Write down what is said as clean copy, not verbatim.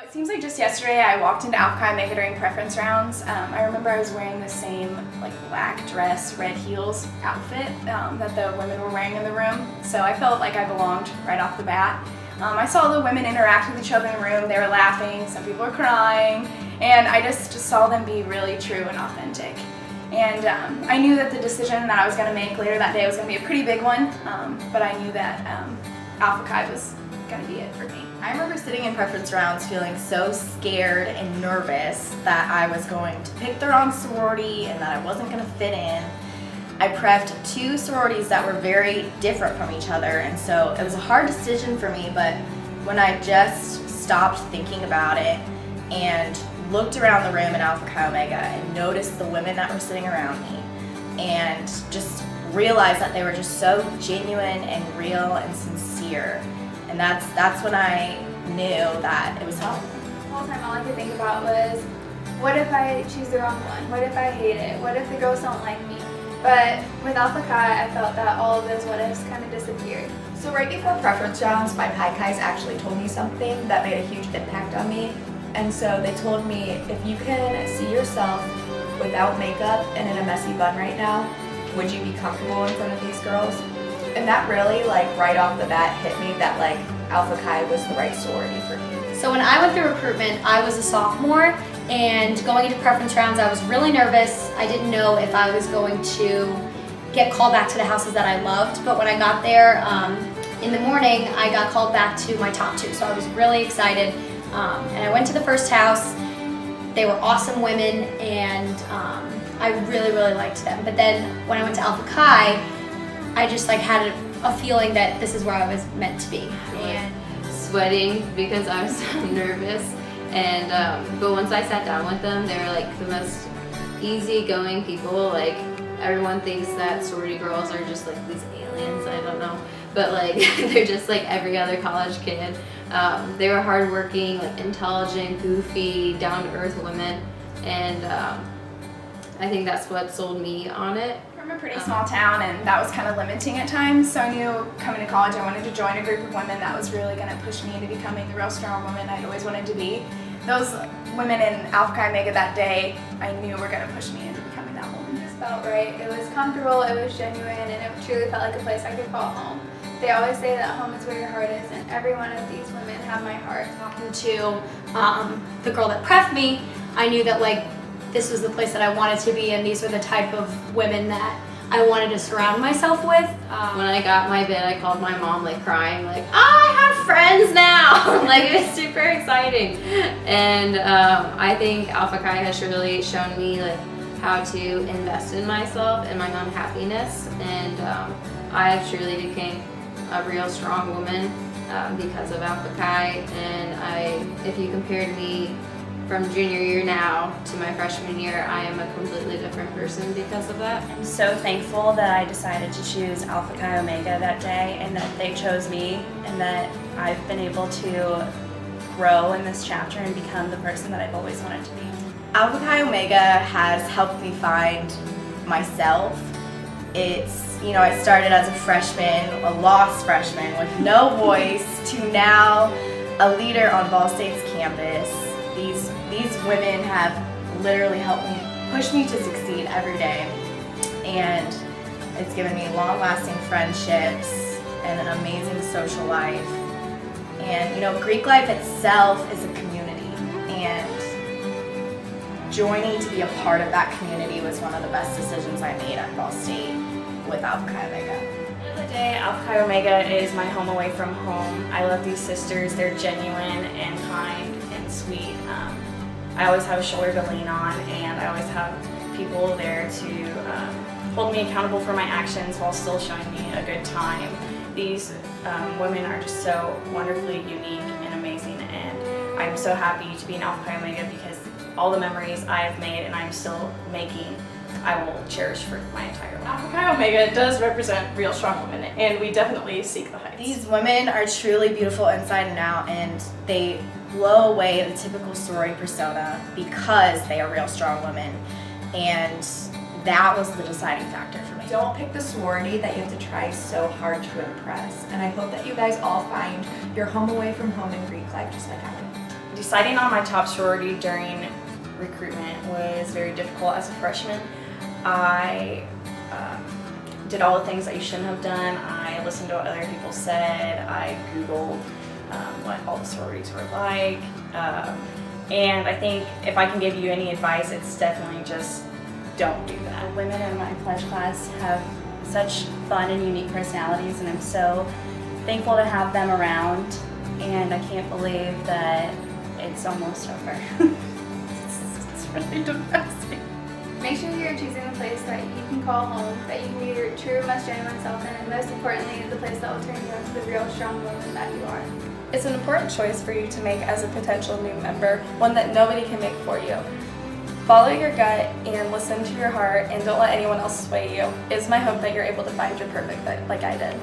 It seems like just yesterday I walked into Alpha Chi Omega during preference rounds. I remember I was wearing the same black dress, red heels outfit that the women were wearing in the room, so I felt like I belonged right off the bat. I saw the women interact with each other in the room. They were laughing, some people were crying, and I just saw them be really true and authentic. And I knew that the decision that I was going to make later that day was going to be a pretty big one, but I knew that Alpha Chi was going to be it for me. I remember sitting in preference rounds feeling so scared and nervous that I was going to pick the wrong sorority and that I wasn't going to fit in. I prefed two sororities that were very different from each other, and so it was a hard decision for me, but when I just stopped thinking about it and looked around the room in Alpha Chi Omega and noticed the women that were sitting around me and just realized that they were just so genuine and real and sincere. And that's when I knew that it was home. The whole time all I could think about was, what if I choose the wrong one? What if I hate it? What if the girls don't like me? But with Alpha Chi, I felt that all of those what ifs kind of disappeared. So right before preference rounds, my Pi Chis actually told me something that made a huge impact on me. And so they told me, if you can see yourself without makeup and in a messy bun right now, would you be comfortable in front of these girls? And that really, right off the bat hit me that, Alpha Chi was the right sorority for me. So when I went through recruitment, I was a sophomore, and going into preference rounds, I was really nervous. I didn't know if I was going to get called back to the houses that I loved, but when I got there in the morning, I got called back to my top two, so I was really excited. And I went to the first house. They were awesome women, and I really, really liked them. But then when I went to Alpha Chi, I just had a feeling that this is where I was meant to be. And sweating because I was so nervous, and but once I sat down with them, they were the most easygoing people. Everyone thinks that sorority girls are just these aliens, I don't know, but they're just like every other college kid. They were hardworking, intelligent, goofy, down-to-earth women, and I think that's what sold me on it. From a pretty small town, and that was kind of limiting at times, so I knew coming to college I wanted to join a group of women that was really going to push me into becoming the real strong woman I'd always wanted to be. Those women in Alpha Chi Omega that day, I knew were going to push me into becoming that woman. It felt right, it was comfortable, it was genuine, and it truly felt like a place I could call home. They always say that home is where your heart is, and every one of these women have my heart. Talking to the girl that prefed me, I knew that this was the place that I wanted to be, and these were the type of women that I wanted to surround myself with. When I got my bid, I called my mom crying I have friends now! It was super exciting. And I think Alpha Chi has really shown me how to invest in myself and my own happiness, and I truly became a real strong woman because of Alpha Chi. And if you compared me from junior year now to my freshman year, I am a completely different person because of that. I'm so thankful that I decided to choose Alpha Chi Omega that day, and that they chose me, and that I've been able to grow in this chapter and become the person that I've always wanted to be. Alpha Chi Omega has helped me find myself. It's, I started as a freshman, a lost freshman with no voice, to now a leader on Ball State's campus. These women have literally helped me, push me to succeed every day, and it's given me long-lasting friendships and an amazing social life. And Greek life itself is a community, and joining to be a part of that community was one of the best decisions I made at Ball State with Alpha Chi Omega. At the end of the day, Alpha Chi Omega is my home away from home. I love these sisters. They're genuine and kind and sweet. I always have a shoulder to lean on, and I always have people there to hold me accountable for my actions while still showing me a good time. These women are just so wonderfully unique and amazing, and I'm so happy to be in Alpha Chi Omega because all the memories I have made and I'm still making, I will cherish for my entire life. Alpha Chi Omega does represent real strong women, and we definitely seek the heights. These women are truly beautiful inside and out, and they blow away the typical sorority persona because they are real strong women, and that was the deciding factor for me. Don't pick the sorority that you have to try so hard to impress. And I hope that you guys all find your home away from home in Greek life just like I did. deciding on my top sorority during recruitment was very difficult as a freshman. I did all the things that you shouldn't have done. I listened to what other people said. I Googled what all the sororities were like. And I think if I can give you any advice, it's definitely just don't do that. Women in my pledge class have such fun and unique personalities, and I'm so thankful to have them around, and I can't believe that it's almost over. It's really depressing. Make sure you're choosing a place that you can call home, that you can be your true, most genuine self in, and most importantly, the place that will turn you into the real, strong woman that you are. It's an important choice for you to make as a potential new member, one that nobody can make for you. Follow your gut and listen to your heart, and don't let anyone else sway you. It's my hope that you're able to find your perfect fit like I did.